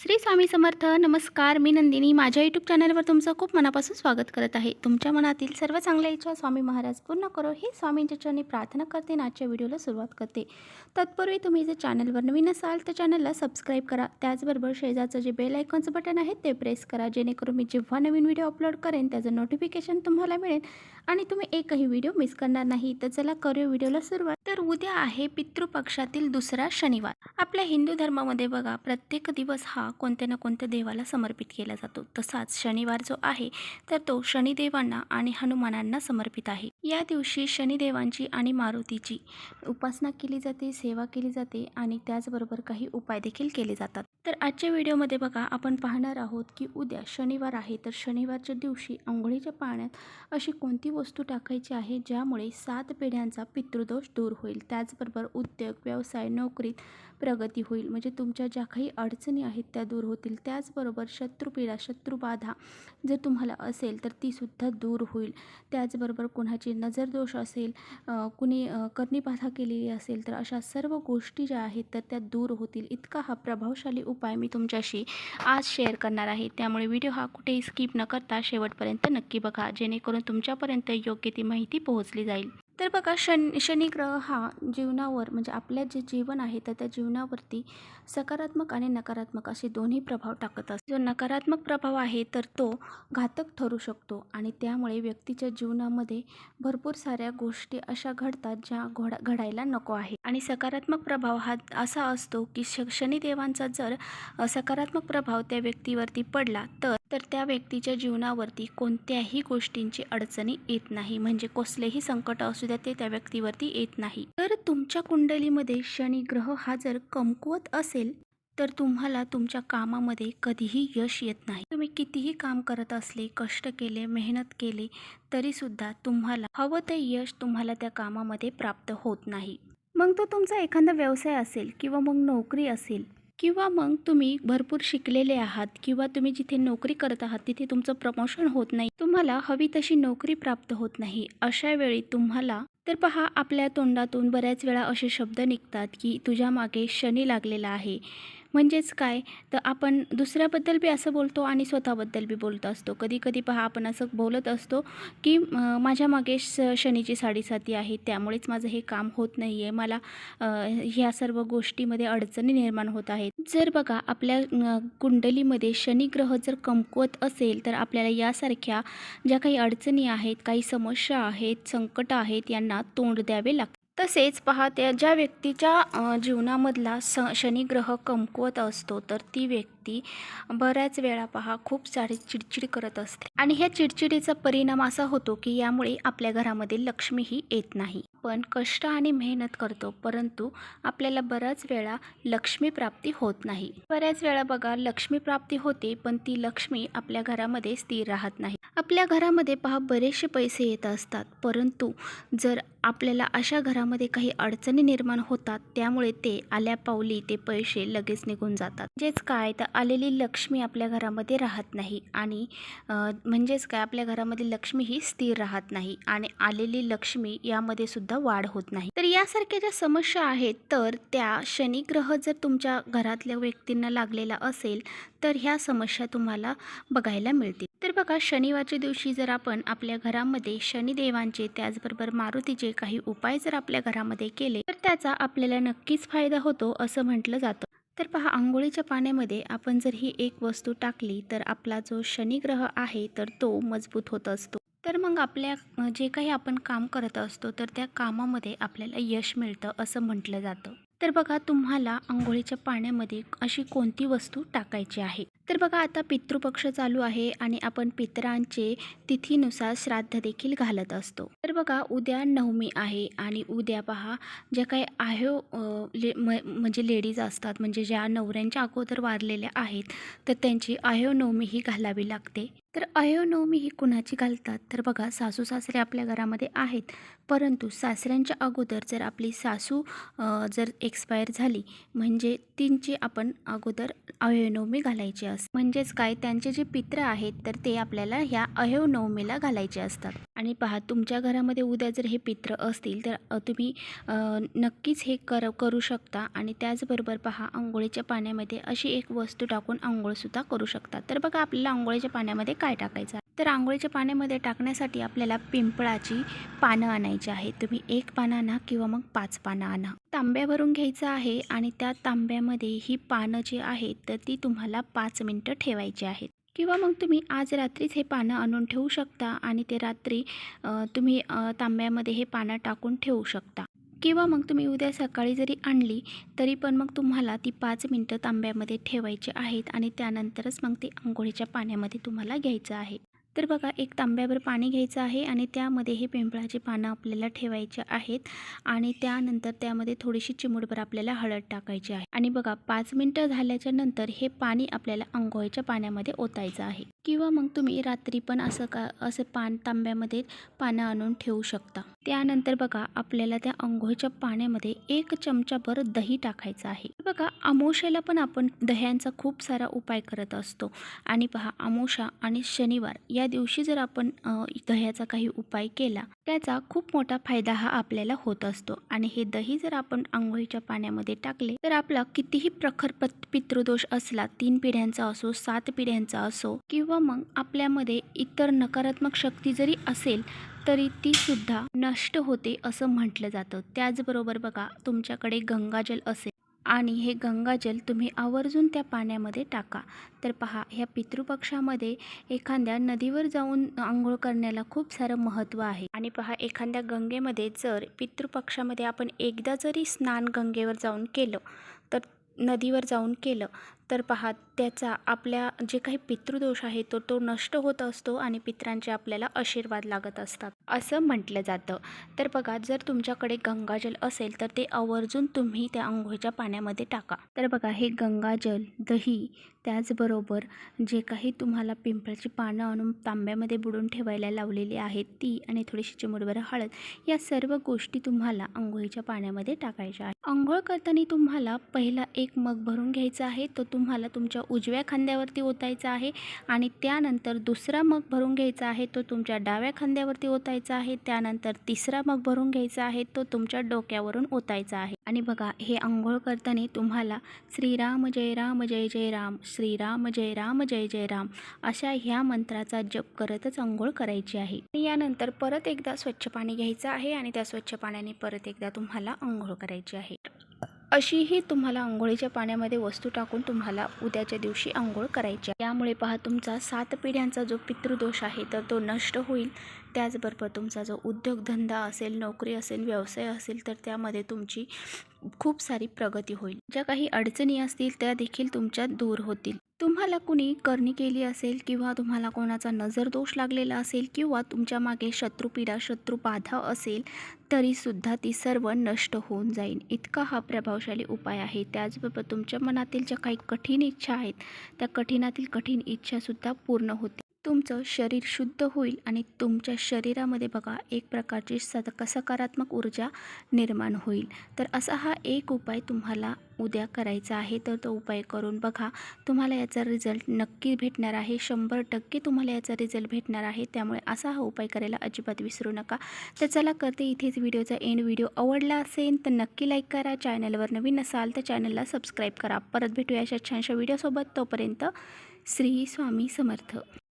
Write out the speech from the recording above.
श्री स्वामी समर्थ. नमस्कार, मी नंदिनी. माझ्या यूट्यूब चॅनलवर तुमचं खूप मनापासून स्वागत करत आहे. तुमच्या मनातील सर्व चांगल्या इच्छा स्वामी महाराज पूर्ण करो ही स्वामींच्या चरणी प्रार्थना करते. आजच्या व्हिडिओला सुरुवात करते. तत्पूर्वी तुम्ही जर चॅनलवर नवीन असाल तर चॅनलला सबस्क्राईब करा. त्याचबरोबर शेजारचं जे बेल आयकॉनचं बटन आहे ते प्रेस करा, जेणेकरून मी जेव्हा नवीन व्हिडिओ अपलोड करेन त्याचं नोटिफिकेशन तुम्हाला मिळेल आणि तुम्ही एकही व्हिडिओ मिस करणार नाही. तर चला करूया व्हिडिओला सुरुवात. तर उद्या आहे पितृपक्षातील दुसरा शनिवार. आपल्या हिंदू धर्मामध्ये बघा, प्रत्येक दिवस हा कोणत्या ना कोणत्या देवाला समर्पित केला जातो. तसाच शनिवार जो आहे तर तो शनिदेवांना आणि हनुमानांना समर्पित आहे. या दिवशी शनिदेवांची आणि मारुतीची उपासना केली जाते, सेवा केली जाते आणि त्याचबरोबर काही उपाय देखील केले जातात. तर आजच्या व्हिडिओमध्ये बघा, आपण पाहणार आहोत की उद्या शनिवार आहे, तर शनिवारच्या दिवशी अंघोळीच्या पाण्यात अशी कोणती वस्तू टाकायची आहे ज्यामुळे 7 पिढ्यांचा पितृदोष दूर होईल. त्याचबरोबर उद्योग, व्यवसाय, नोकरीत प्रगती होईल, म्हणजे तुमच्या ज्या काही अडचणी आहेत त्या दूर होतील. त्याचबरोबर शत्रुपीडा, शत्रुबाधा जर तुम्हाला असेल तर तीसुद्धा दूर होईल. त्याचबरोबर कोणाची नजरदोष असेल, कुणी कर्णीबाधा केलेली असेल तर अशा सर्व गोष्टी ज्या आहेत तर त्या दूर होतील. इतका हा प्रभावशाली उपाय मी तुमच्याशी आज शेअर करणार आहे. त्यामुळे व्हिडिओ हा कुठेही स्किप न करता शेवटपर्यंत नक्की बघा, जेणेकरून तुमच्यापर्यंत योग्य ती माहिती पोहोचली जाईल. तर बघा, शनी ग्रह हा जीवनावर, म्हणजे आपल्या जे जीवन आहे तर त्या जीवनावरती सकारात्मक आणि नकारात्मक असे दोन्ही प्रभाव टाकत असतो. जो नकारात्मक प्रभाव आहे तर तो घातक ठरू शकतो आणि त्यामुळे व्यक्तीच्या जीवनामध्ये भरपूर साऱ्या गोष्टी अशा घडतात ज्या घडायला नको आहे. आणि सकारात्मक प्रभाव हा असा असतो की शनिदेवांचा जर सकारात्मक प्रभाव त्या व्यक्तीवरती पडला तर तर त्या व्यक्तीच्या जीवनावरती कोणत्याही गोष्टींची अडचणी येत नाही, म्हणजे कसलेही संकट असू द्या ते त्या व्यक्तीवरती येत नाही. तर तुमच्या कुंडलीमध्ये शनी ग्रह हा जर कमकुवत असेल तर तुम्हाला तुमच्या कामामध्ये कधीही यश येत नाही. तुम्ही कितीही काम करत असले, कष्ट केले, मेहनत केली तरीसुद्धा तुम्हाला हवं ते यश तुम्हाला त्या कामामध्ये प्राप्त होत नाही. मग तो तुमचा एखादा व्यवसाय असेल किंवा मग नोकरी असेल किंवा मग तुम्ही भरपूर शिकलेले आहात किंवा तुम्ही जिथे नोकरी करत आहात तिथे तुमचं प्रमोशन होत नाही, तुम्हाला हवी तशी नोकरी प्राप्त होत नाही. अशा वेळी तुम्हाला तर पहा, आपल्या तोंडातून बऱ्याच वेळा असे शब्द निघतात की तुझ्या मागे शनी लागलेला आहे. म्हणजेच काय, तर आपण दुसऱ्याबद्दल बी असं बोलतो आणि स्वतःबद्दल बी बोलत असतो. कधी कधी पहा, आपण असं बोलत असतो की माझ्या मागे शनीची साडेसाती आहे, त्यामुळेच माझं हे काम होत नाही आहे, मला ह्या सर्व गोष्टीमध्ये अडचणी निर्माण होत आहेत. जर बघा, आपल्या कुंडलीमध्ये शनी ग्रह जर कमकुवत असेल तर आपल्याला यासारख्या ज्या काही अडचणी आहेत, काही समस्या आहेत, संकट आहेत, यांना तोंड द्यावे लागते. तसेच पहा, त्या ज्या व्यक्तीच्या जीवनामधला शनिग्रह कमकुवत असतो तर ती व्यक्ती बऱ्याच वेळा पहा खूप सारी चिडचिड करत असते आणि ह्या चिडचिडीचा परिणाम असा होतो की यामुळे आपल्या घरामध्ये लक्ष्मीही येत नाही. पण कष्ट आणि मेहनत करतो परंतु आपल्याला बऱ्याच वेळा लक्ष्मी प्राप्ती होत नाही. बऱ्याच वेळा बघा, लक्ष्मी प्राप्ती होते पण ती लक्ष्मी आपल्या घरामध्ये स्थिर राहत नाही. आपल्या घरामध्ये पहा बरेचसे पैसे येत असतात, परंतु जर आपल्याला अशा घरामध्ये काही अडचणी निर्माण होतात त्यामुळे ते आल्या पावली ते पैसे लगेच निघून जातात. म्हणजेच काय, तर आलेली लक्ष्मी आपल्या घरामध्ये राहत नाही आणि म्हणजेच काय, आपल्या घरामध्ये लक्ष्मी ही स्थिर राहत नाही आणि आलेली लक्ष्मी यामध्ये सुद्धा वाढ होत नाही. तर यासारख्या ज्या समस्या आहेत तर त्या शनिग्रह जर तुमच्या घरातल्या व्यक्तींना लागलेला असेल तर ह्या समस्या तुम्हाला बघायला मिळतील. तर बघा, शनिवारच्या दिवशी जर आपण आपल्या घरामध्ये शनिदेवांचे त्याचबरोबर मारुतीचे काही उपाय जर आपल्या घरामध्ये केले तर त्याचा आपल्याला नक्कीच फायदा होतो असं म्हटलं जातं. तर पहा, आंघोळीच्या पाण्यामध्ये आपण जर ही एक वस्तू टाकली तर आपला जो शनिग्रह आहे तर तो मजबूत होत असतो. तर मग आपल्या जे काही आपण काम करत असतो तर त्या कामामध्ये आपल्याला यश मिळतं असं म्हटलं जातं. तर बघा, तुम्हाला आंघोळीच्या पाण्यामध्ये अशी कोणती वस्तू टाकायची आहे. तर बघा, आता पितृपक्ष चालू आहे आणि आपण पितरांचे तिथीनुसार श्राद्ध देखील घालत असतो. तर बघा, उद्या नवमी आहे आणि उद्या पहा, ज्या काही म्हणजे लेडीज असतात, म्हणजे ज्या नवऱ्यांच्या अगोदर वारलेल्या आहेत तर त्यांची आयोनवमी ही घालावी लागते. तर आयोनवमी ही कुणाची घालतात, तर बघा, सासू सासरे आपल्या घरामध्ये आहेत परंतु सासऱ्यांच्या अगोदर जर आपली सासू जर एक्सपायर झाली म्हणजे तिची आपण अगोदर आयोनवमी घालायची असतात. म्हणजेच काय, त्यांचे जे पित्र आहेत तर ते आपल्याला ह्या अहेव नवमीला घालायचे असतात. आणि पहा, तुमच्या घरामध्ये उद्या जर हे पित्र असतील तर तुम्ही नक्कीच हे करू शकता. आणि त्याचबरोबर पहा, अंघोळीच्या पाण्यामध्ये अशी एक वस्तू टाकून अंघोळसुद्धा करू शकता. तर बघा, आपल्याला अंघोळीच्या पाण्यामध्ये काय टाकायचं आहे. तर अंघोळीच्या पाण्यामध्ये टाकण्यासाठी आपल्याला पिंपळाची पानं आणायची आहेत. तुम्ही 1 पान आणा किंवा मग 5 पानं आणा. तांब्या भरून घ्यायचा आहे आणि त्या तांब्यामध्ये ही पानं जी आहेत तर ती तुम्हाला 5 मिनिटं ठेवायची आहेत. किंवा मग तुम्ही आज रात्रीच हे पानं आणून ठेवू शकता आणि ते रात्री तुम्ही तांब्यामध्ये हे पानं टाकून ठेवू शकता. किंवा मग तुम्ही उद्या सकाळी जरी आणली तरी पण मग तुम्हाला ती 5 मिनिटं तांब्यामध्ये ठेवायची आहेत आणि त्यानंतरच मग ते अंघोळीच्या पाण्यामध्ये तुम्हाला घ्यायचं आहे. तर बघा, एक तांब्याभर पाणी घ्यायचं आहे आणि त्यामध्ये हे पिंपळाची पानं आपल्याला ठेवायचे आहेत आणि त्यानंतर त्यामध्ये थोडीशी चिमूटभर आपल्याला हळद टाकायची आहे. आणि बघा, 5 मिनिटं झाल्याच्या नंतर हे पाणी आपल्याला अंघोळीच्या पाण्यामध्ये ओतायचं आहे. किंवा मग तुम्ही रात्री पण असं तांब्यामध्ये पानं आणून ठेवू शकता. त्यानंतर बघा, आपल्याला त्या अंघोळीच्या पाण्यामध्ये 1 चमचाभर दही टाकायचं आहे. बघा, अमावस्येला पण आपण दह्यांचा खूप सारा उपाय करत असतो. आणि पहा, अमावस्या आणि शनिवार या दिवशी जर आपण दह्याचा काही उपाय केला त्याचा खूप मोठा फायदा हा आपल्याला होत असतो. आणि हे दही जर आपण अंघोळीच्या पाण्यामध्ये टाकले तर आपला कितीही प्रखर पितृदोष असला, 3 पिढ्यांचा असो, 7 पिढ्यांचा असो, किंवा मग आपल्यामध्ये इतर नकारात्मक शक्ती जरी असेल तरी ती सुद्धा नष्ट होते असं म्हटलं जातं. त्याचबरोबर बघा, तुमच्याकडे गंगाजल असेल आणि हे गंगाजल तुम्ही आवर्जून त्या पाण्यामध्ये टाका. तर पहा, ह्या पितृपक्षामध्ये एखाद्या नदीवर जाऊन आंघोळ करण्याला खूप सारं महत्त्व आहे. आणि पहा, एखाद्या गंगेमध्ये जर पितृपक्षामध्ये आपण एकदा जरी स्नान गंगेवर जाऊन केलं तर नदीवर जाऊन केलं तर पहा, त्याचा आपल्या जे काही पितृदोष आहे तो नष्ट होत असतो आणि पितरांचे आपल्याला आशीर्वाद लागत असतात असं म्हटलं जातं. तर बघा, जर तुमच्याकडे गंगाजल असेल तर ते आवर्जून तुम्ही त्या अंघोळीच्या पाण्यामध्ये टाका. तर बघा, हे गंगाजल, दही, त्याचबरोबर जे काही तुम्हाला पिंपळाची पानं आणून तांब्यामध्ये बुडून ठेवायला लावलेली आहेत ती आणि थोडीशी चिमूटभर हळद, या सर्व गोष्टी तुम्हाला अंघोळीच्या पाण्यामध्ये टाकायच्या आहेत. अंघोळ करताना तुम्हाला पहिला 1 मग भरून घ्यायचा आहे, तो तुम्हाला तुमच्या उजव्या खांद्यावरती ओतायचा आहे. आणि त्यानंतर दुसरा मग भरून घ्यायचा आहे, तो तुमच्या डाव्या खांद्यावरती ओतायचा आहे. त्यानंतर तिसरा मग भरून घ्यायचा आहे, तो तुमच्या डोक्यावरून ओतायचा आहे. आणि बघा, हे अंघोळ करताना तुम्हाला श्रीराम जय राम जय जय राम, श्रीराम जय राम जय जय राम अशा ह्या मंत्राचा जप करतच अंघोळ करायची आहे. आणि यानंतर परत एकदा स्वच्छ पाणी घ्यायचं आहे आणि त्या स्वच्छ पाण्याने परत एकदा तुम्हाला अंघोळ करायची आहे. अशीही तुम्हाला अंघोळीच्या पाण्यामध्ये वस्तू टाकून तुम्हाला उद्याच्या दिवशी अंघोळ करायची आहे. त्यामुळे पहा, तुमचा 7 पिढ्यांचा जो पितृदोष आहे तर तो नष्ट होईल. त्याचबरोबर तुमचा जो उद्योगधंदा असेल, नोकरी असेल, व्यवसाय असेल तर त्यामध्ये तुमची खूप सारी प्रगती होईल. ज्या काही अडचणी असतील त्या देखील तुमच्या दूर होतील. तुम्हाला कुणी करणी केली असेल किंवा तुम्हाला कोणाचा नजर दोष लागलेला असेल किंवा तुमच्या मागे शत्रुपीडा, शत्रुबाधा असेल तरीसुद्धा ती सर्व नष्ट होऊन जाईल. इतका हा प्रभावशाली उपाय आहे. त्याचबरोबर तुमच्या मनातील ज्या काही कठीण इच्छा आहेत त्या कठीणातील कठीण इच्छासुद्धा पूर्ण होतील. तुमचं शरीर शुद्ध होईल आणि तुमच्या शरीरामध्ये बघा, एक प्रकारची सकारात्मक ऊर्जा निर्माण होईल. तर असा हा एक उपाय तुम्हाला उद्या करायचा आहे. तर तो उपाय करून बघा, तुम्हाला याचा रिझल्ट नक्की भेटणार आहे. 100% तुम्हाला याचा रिझल्ट भेटणार आहे. त्यामुळे असा हा उपाय करायला अजिबात विसरू नका. तर चला, करते इथेच व्हिडिओचा एंड. व्हिडिओ आवडला असेल तर नक्की लाईक करा. चॅनलवर नवीन असाल तर चॅनलला सबस्क्राईब करा. परत भेटूया अशा छानशा व्हिडिओसोबत. तोपर्यंत श्री स्वामी समर्थ.